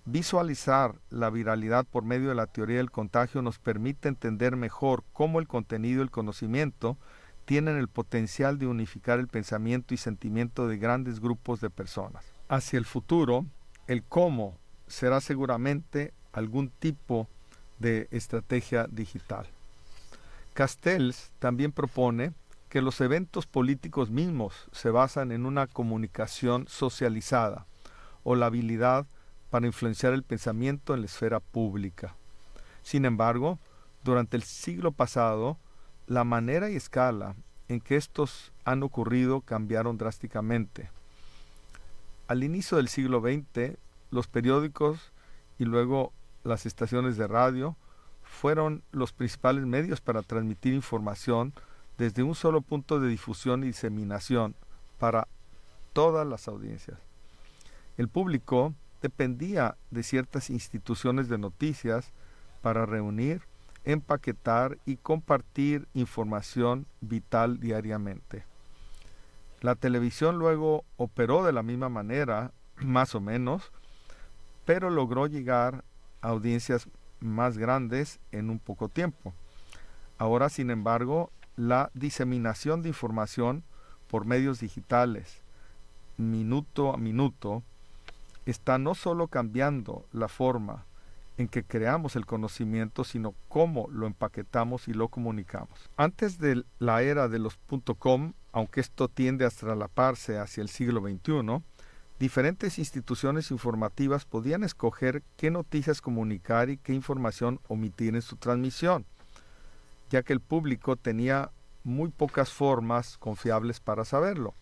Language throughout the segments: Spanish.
Visualizar la viralidad por medio de la teoría del contagio nos permite entender mejor cómo el contenido y el conocimiento tienen el potencial de unificar el pensamiento y sentimiento de grandes grupos de personas. Hacia el futuro, el cómo será seguramente algún tipo de estrategia digital. Castells también propone que los eventos políticos mismos se basan en una comunicación socializada o la habilidad para influenciar el pensamiento en la esfera pública. Sin embargo, durante el siglo pasado, la manera y escala en que estos han ocurrido cambiaron drásticamente. Al inicio del siglo XX, los periódicos y luego las estaciones de radio fueron los principales medios para transmitir información desde un solo punto de difusión y diseminación para todas las audiencias. El público dependía de ciertas instituciones de noticias para reunir, empaquetar y compartir información vital diariamente. La televisión luego operó de la misma manera, más o menos, pero logró llegar a audiencias más grandes en un poco tiempo. Ahora, sin embargo, la diseminación de información por medios digitales, minuto a minuto, está no solo cambiando la forma en que creamos el conocimiento, sino cómo lo empaquetamos y lo comunicamos. Antes de la era de los .com, aunque esto tiende a traslaparse hacia el siglo XXI, diferentes instituciones informativas podían escoger qué noticias comunicar y qué información omitir en su transmisión, ya que el público tenía muy pocas formas confiables para saberlo.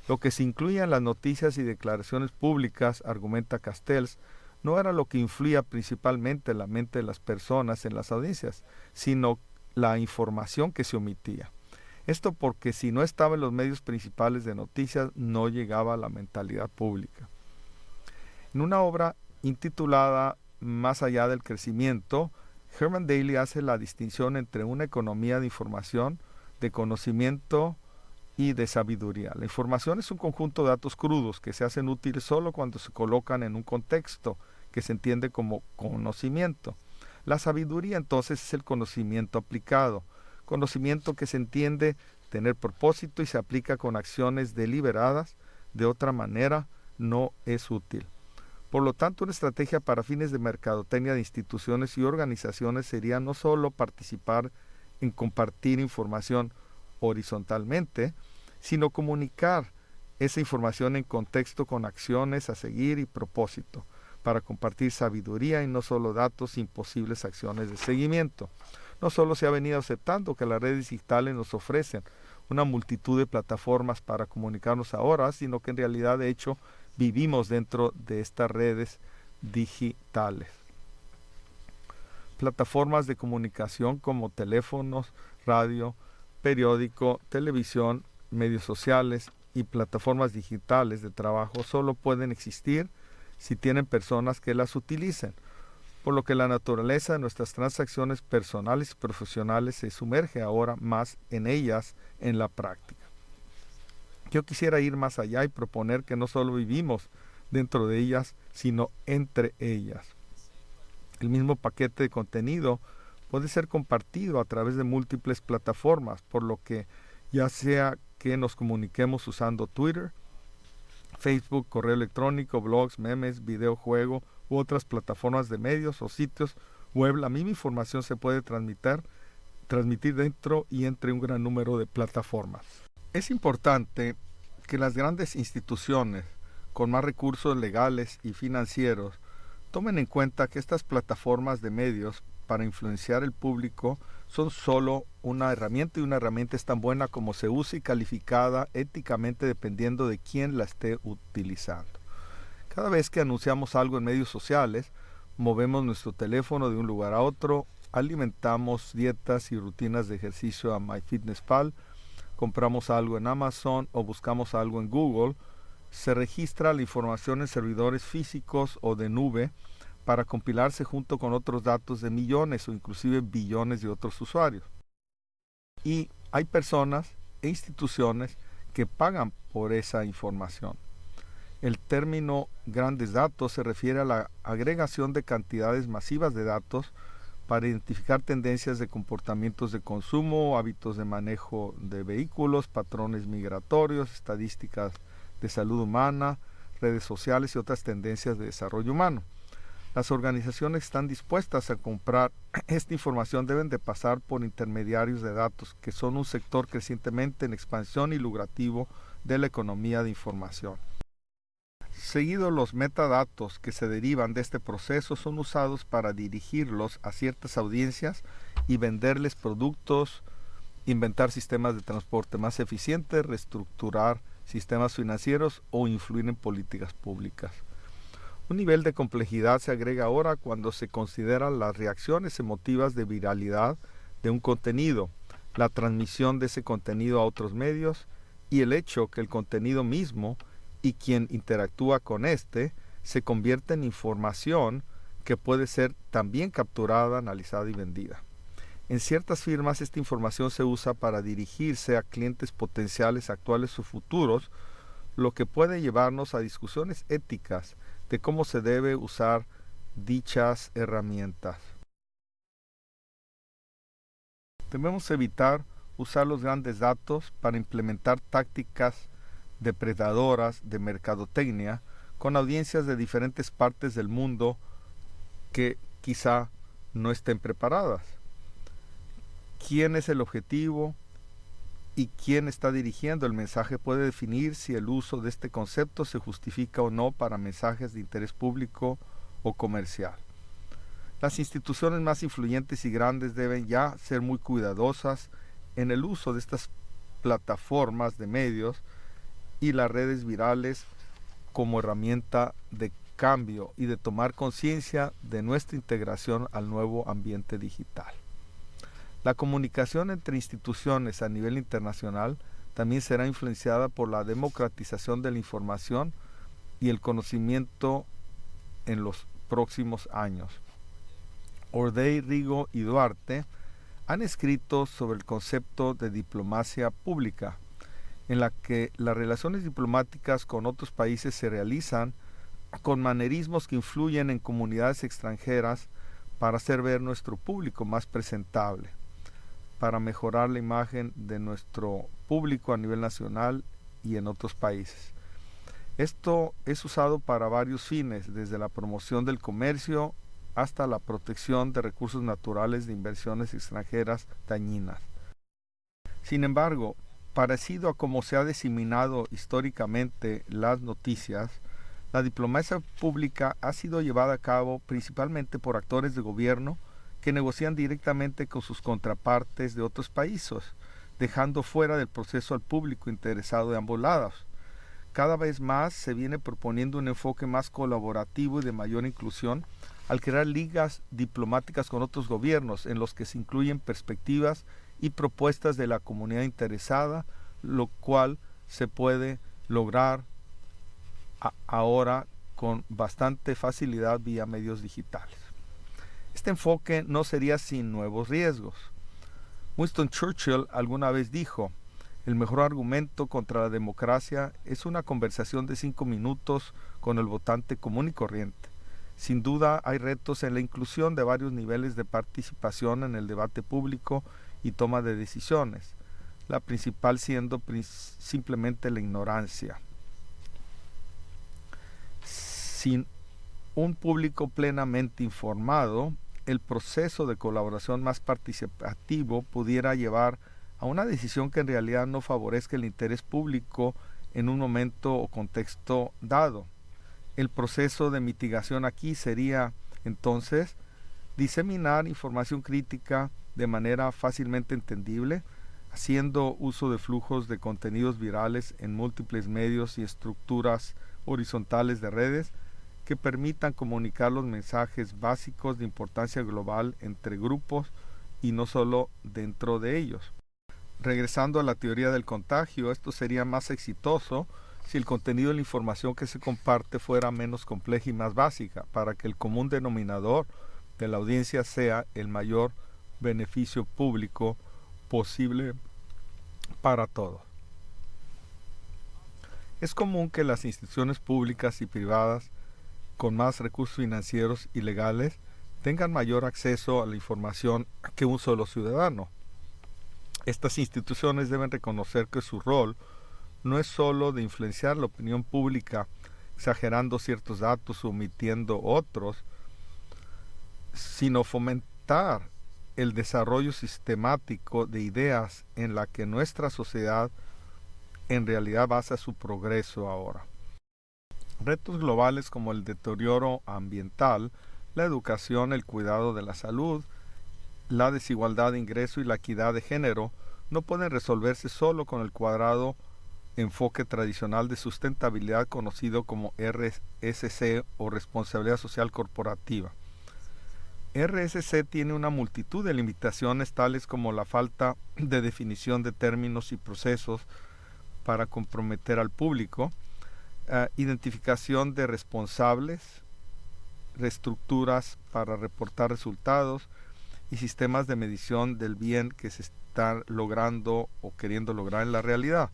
Lo que se incluía en las noticias y declaraciones públicas, argumenta Castells, no era lo que influía principalmente en la mente de las personas en las audiencias, sino la información que se omitía. Esto porque si no estaba en los medios principales de noticias, no llegaba a la mentalidad pública. En una obra intitulada Más allá del crecimiento, Herman Daly hace la distinción entre una economía de información, de conocimiento y de sabiduría. La información es un conjunto de datos crudos que se hacen útiles solo cuando se colocan en un contexto que se entiende como conocimiento. La sabiduría entonces es el conocimiento aplicado, conocimiento que se entiende tener propósito y se aplica con acciones deliberadas, de otra manera no es útil. Por lo tanto, una estrategia para fines de mercadotecnia de instituciones y organizaciones sería no solo participar en compartir información horizontalmente, sino comunicar esa información en contexto con acciones a seguir y propósito, para compartir sabiduría y no solo datos sin posibles acciones de seguimiento. No solo se ha venido aceptando que las redes digitales nos ofrecen una multitud de plataformas para comunicarnos ahora, sino que en realidad, de hecho, vivimos dentro de estas redes digitales. Plataformas de comunicación como teléfonos, radio, periódico, televisión, medios sociales y plataformas digitales de trabajo solo pueden existir si tienen personas que las utilicen, por lo que la naturaleza de nuestras transacciones personales y profesionales se sumerge ahora más en ellas en la práctica. Yo quisiera ir más allá y proponer que no solo vivimos dentro de ellas, sino entre ellas. El mismo paquete de contenido puede ser compartido a través de múltiples plataformas, por lo que ya sea que nos comuniquemos usando Twitter, Facebook, correo electrónico, blogs, memes, videojuego u otras plataformas de medios o sitios web, la misma información se puede transmitir dentro y entre un gran número de plataformas. Es importante que las grandes instituciones con más recursos legales y financieros tomen en cuenta que estas plataformas de medios para influenciar el público son solo una herramienta, y una herramienta es tan buena como se use y calificada éticamente dependiendo de quién la esté utilizando. Cada vez que anunciamos algo en medios sociales, movemos nuestro teléfono de un lugar a otro, alimentamos dietas y rutinas de ejercicio a MyFitnessPal, compramos algo en Amazon o buscamos algo en Google, se registra la información en servidores físicos o de nube para compilarse junto con otros datos de millones o inclusive billones de otros usuarios. Y hay personas e instituciones que pagan por esa información. El término grandes datos se refiere a la agregación de cantidades masivas de datos para identificar tendencias de comportamientos de consumo, hábitos de manejo de vehículos, patrones migratorios, estadísticas de salud humana, redes sociales y otras tendencias de desarrollo humano. Las organizaciones que están dispuestas a comprar esta información deben de pasar por intermediarios de datos, que son un sector crecientemente en expansión y lucrativo de la economía de información. Seguido, los metadatos que se derivan de este proceso son usados para dirigirlos a ciertas audiencias y venderles productos, inventar sistemas de transporte más eficientes, reestructurar sistemas financieros o influir en políticas públicas. Un nivel de complejidad se agrega ahora cuando se consideran las reacciones emotivas de viralidad de un contenido, la transmisión de ese contenido a otros medios y el hecho que el contenido mismo y quien interactúa con éste se convierte en información que puede ser también capturada, analizada y vendida. En ciertas firmas esta información se usa para dirigirse a clientes potenciales actuales o futuros, lo que puede llevarnos a discusiones éticas de cómo se debe usar dichas herramientas. Debemos evitar usar los grandes datos para implementar tácticas depredadoras de mercadotecnia con audiencias de diferentes partes del mundo que quizá no estén preparadas. ¿Quién es el objetivo y quién está dirigiendo el mensaje puede definir si el uso de este concepto se justifica o no para mensajes de interés público o comercial? Las instituciones más influyentes y grandes deben ya ser muy cuidadosas en el uso de estas plataformas de medios y las redes virales como herramienta de cambio y de tomar conciencia de nuestra integración al nuevo ambiente digital. La comunicación entre instituciones a nivel internacional también será influenciada por la democratización de la información y el conocimiento en los próximos años. Ordey, Rigo y Duarte han escrito sobre el concepto de diplomacia pública, en la que las relaciones diplomáticas con otros países se realizan con manerismos que influyen en comunidades extranjeras para hacer ver nuestro público más presentable, para mejorar la imagen de nuestro público a nivel nacional y en otros países. Esto es usado para varios fines, desde la promoción del comercio hasta la protección de recursos naturales de inversiones extranjeras dañinas. Sin embargo, parecido a como se ha diseminado históricamente las noticias, la diplomacia pública ha sido llevada a cabo principalmente por actores de gobierno que negocian directamente con sus contrapartes de otros países, dejando fuera del proceso al público interesado de ambos lados. Cada vez más se viene proponiendo un enfoque más colaborativo y de mayor inclusión al crear ligas diplomáticas con otros gobiernos en los que se incluyen perspectivas y propuestas de la comunidad interesada, lo cual se puede lograr ahora con bastante facilidad vía medios digitales. Este enfoque no sería sin nuevos riesgos. Winston Churchill alguna vez dijo: el mejor argumento contra la democracia es una conversación de 5 minutos con el votante común y corriente. Sin duda hay retos en la inclusión de varios niveles de participación en el debate público y toma de decisiones, la principal siendo simplemente la ignorancia. Sin un público plenamente informado, el proceso de colaboración más participativo pudiera llevar a una decisión que en realidad no favorezca el interés público en un momento o contexto dado. El proceso de mitigación aquí sería, entonces, diseminar información crítica de manera fácilmente entendible, haciendo uso de flujos de contenidos virales en múltiples medios y estructuras horizontales de redes que permitan comunicar los mensajes básicos de importancia global entre grupos y no solo dentro de ellos. Regresando a la teoría del contagio, esto sería más exitoso si el contenido de la información que se comparte fuera menos compleja y más básica, para que el común denominador de la audiencia sea el mayor beneficio público posible para todos. Es común que las instituciones públicas y privadas con más recursos financieros y legales tengan mayor acceso a la información que un solo ciudadano. Estas instituciones deben reconocer que su rol no es solo de influenciar la opinión pública exagerando ciertos datos o omitiendo otros, sino fomentar el desarrollo sistemático de ideas en la que nuestra sociedad en realidad basa su progreso ahora. Retos globales como el deterioro ambiental, la educación, el cuidado de la salud, la desigualdad de ingreso y la equidad de género no pueden resolverse solo con el cuadrado enfoque tradicional de sustentabilidad conocido como RSC o responsabilidad social corporativa. RSC tiene una multitud de limitaciones tales como la falta de definición de términos y procesos para comprometer al público, identificación de responsables, reestructuras para reportar resultados y sistemas de medición del bien que se está logrando o queriendo lograr en la realidad.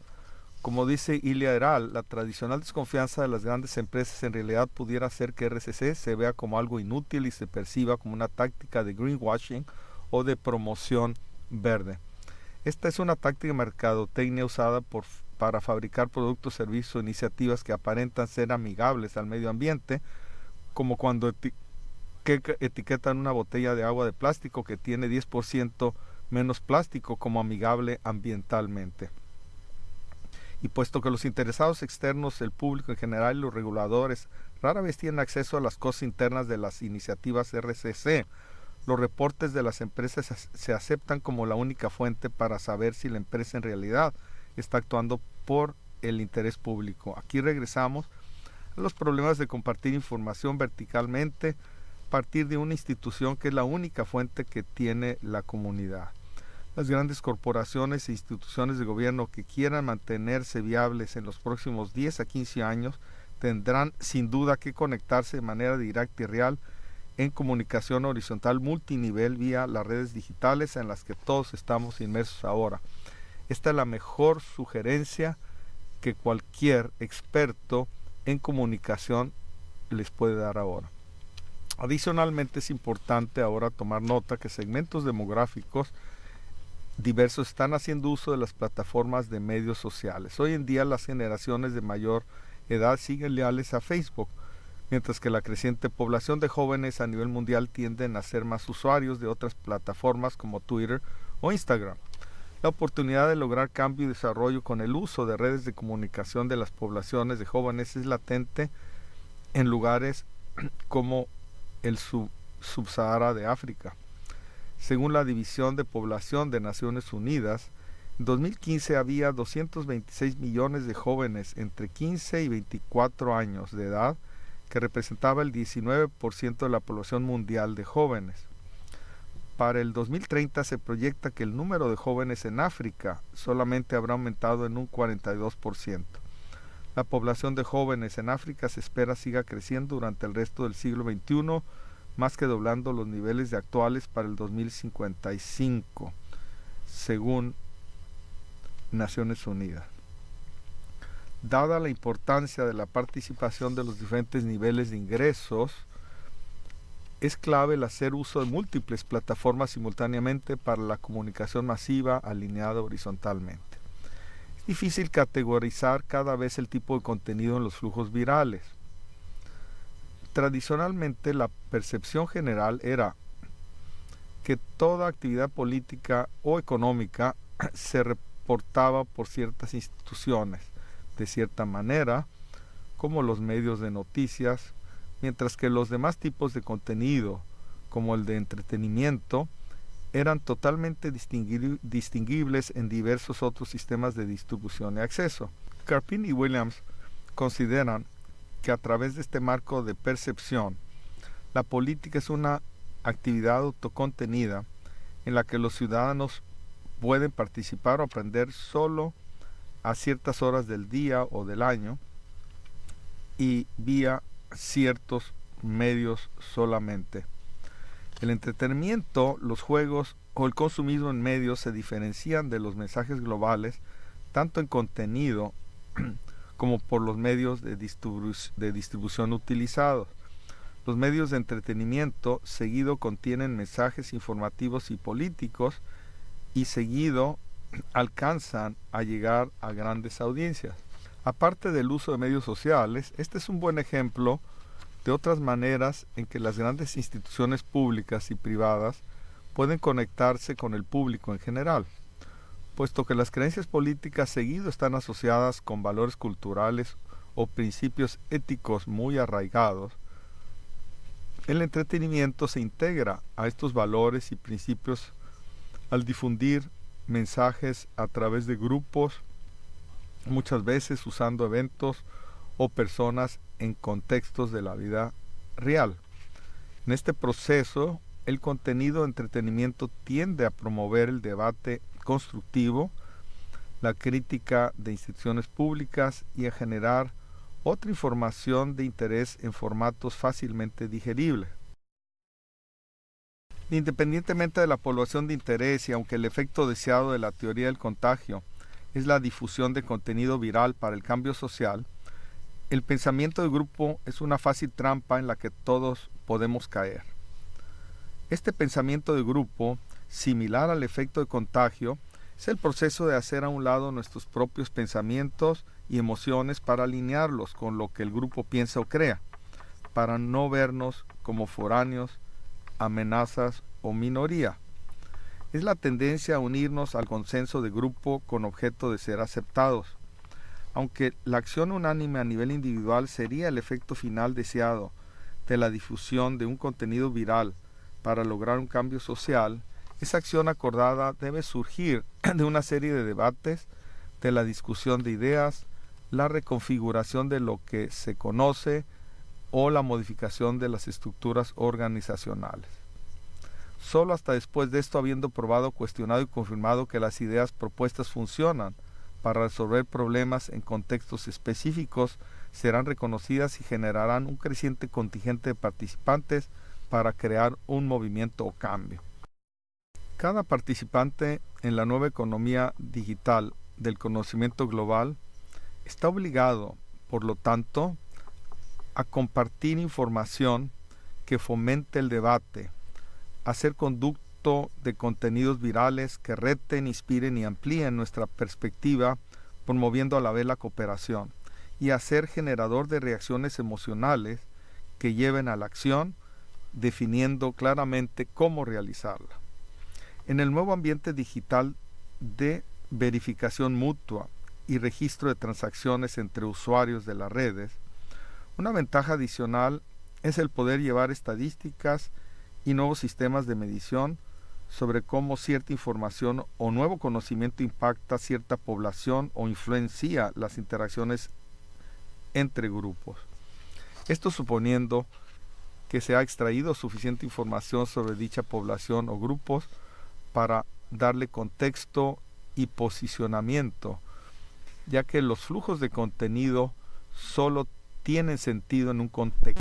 Como dice Ilya Heral, la tradicional desconfianza de las grandes empresas en realidad pudiera hacer que RSC se vea como algo inútil y se perciba como una táctica de greenwashing o de promoción verde. Esta es una táctica de mercadotecnia usada para fabricar productos, servicios o iniciativas que aparentan ser amigables al medio ambiente, como cuando etiquetan una botella de agua de plástico que tiene 10% menos plástico como amigable ambientalmente. Y puesto que los interesados externos, el público en general y los reguladores rara vez tienen acceso a las cosas internas de las iniciativas RSC, los reportes de las empresas se aceptan como la única fuente para saber si la empresa en realidad está actuando por el interés público. Aquí regresamos a los problemas de compartir información verticalmente a partir de una institución que es la única fuente que tiene la comunidad. Las grandes corporaciones e instituciones de gobierno que quieran mantenerse viables en los próximos 10 a 15 años tendrán sin duda que conectarse de manera directa y real en comunicación horizontal multinivel vía las redes digitales en las que todos estamos inmersos ahora. Esta es la mejor sugerencia que cualquier experto en comunicación les puede dar ahora. Adicionalmente, es importante ahora tomar nota que segmentos demográficos diversos están haciendo uso de las plataformas de medios sociales. Hoy en día las generaciones de mayor edad siguen leales a Facebook, mientras que la creciente población de jóvenes a nivel mundial tienden a ser más usuarios de otras plataformas como Twitter o Instagram. La oportunidad de lograr cambio y desarrollo con el uso de redes de comunicación de las poblaciones de jóvenes es latente en lugares como el Subsahara de África. Según la División de Población de Naciones Unidas, en 2015 había 226 millones de jóvenes entre 15 y 24 años de edad, que representaba el 19% de la población mundial de jóvenes. Para el 2030 se proyecta que el número de jóvenes en África solamente habrá aumentado en un 42%. La población de jóvenes en África se espera siga creciendo durante el resto del siglo XXI, más que doblando los niveles de actuales para el 2055, según Naciones Unidas. Dada la importancia de la participación de los diferentes niveles de ingresos, es clave el hacer uso de múltiples plataformas simultáneamente para la comunicación masiva alineada horizontalmente. Es difícil categorizar cada vez el tipo de contenido en los flujos virales. Tradicionalmente la percepción general era que toda actividad política o económica se reportaba por ciertas instituciones de cierta manera, como los medios de noticias, mientras que los demás tipos de contenido, como el de entretenimiento, eran totalmente distinguibles en diversos otros sistemas de distribución y acceso. Karpin y Williams consideran que a través de este marco de percepción, la política es una actividad autocontenida en la que los ciudadanos pueden participar o aprender solo a ciertas horas del día o del año y vía ciertos medios solamente. El entretenimiento, los juegos o el consumismo en medios se diferencian de los mensajes globales tanto en contenido como por los medios de distribución utilizados. Los medios de entretenimiento seguido contienen mensajes informativos y políticos y seguido alcanzan a llegar a grandes audiencias. Aparte del uso de medios sociales, este es un buen ejemplo de otras maneras en que las grandes instituciones públicas y privadas pueden conectarse con el público en general, puesto que las creencias políticas seguido están asociadas con valores culturales o principios éticos muy arraigados. El entretenimiento se integra a estos valores y principios al difundir mensajes a través de grupos, muchas veces usando eventos o personas en contextos de la vida real. En este proceso, el contenido de entretenimiento tiende a promover el debate constructivo, la crítica de instituciones públicas y a generar otra información de interés en formatos fácilmente digeribles. Independientemente de la población de interés y aunque el efecto deseado de la teoría del contagio es la difusión de contenido viral para el cambio social, el pensamiento de grupo es una fácil trampa en la que todos podemos caer. Este pensamiento de grupo, similar al efecto de contagio, es el proceso de hacer a un lado nuestros propios pensamientos y emociones para alinearlos con lo que el grupo piensa o crea, para no vernos como foráneos, amenazas o minoría. Es la tendencia a unirnos al consenso de grupo con objeto de ser aceptados. Aunque la acción unánime a nivel individual sería el efecto final deseado de la difusión de un contenido viral para lograr un cambio social, esa acción acordada debe surgir de una serie de debates, de la discusión de ideas, la reconfiguración de lo que se conoce o la modificación de las estructuras organizacionales. Solo hasta después de esto, habiendo probado, cuestionado y confirmado que las ideas propuestas funcionan para resolver problemas en contextos específicos, serán reconocidas y generarán un creciente contingente de participantes para crear un movimiento o cambio. Cada participante en la nueva economía digital del conocimiento global está obligado, por lo tanto, a compartir información que fomente el debate, a ser conducto de contenidos virales que reten, inspiren y amplíen nuestra perspectiva, promoviendo a la vez la cooperación, y a ser generador de reacciones emocionales que lleven a la acción, definiendo claramente cómo realizarla. En el nuevo ambiente digital de verificación mutua y registro de transacciones entre usuarios de las redes, una ventaja adicional es el poder llevar estadísticas y nuevos sistemas de medición sobre cómo cierta información o nuevo conocimiento impacta cierta población o influencia las interacciones entre grupos. Esto suponiendo que se ha extraído suficiente información sobre dicha población o grupos para darle contexto y posicionamiento, ya que los flujos de contenido solo tienen sentido en un contexto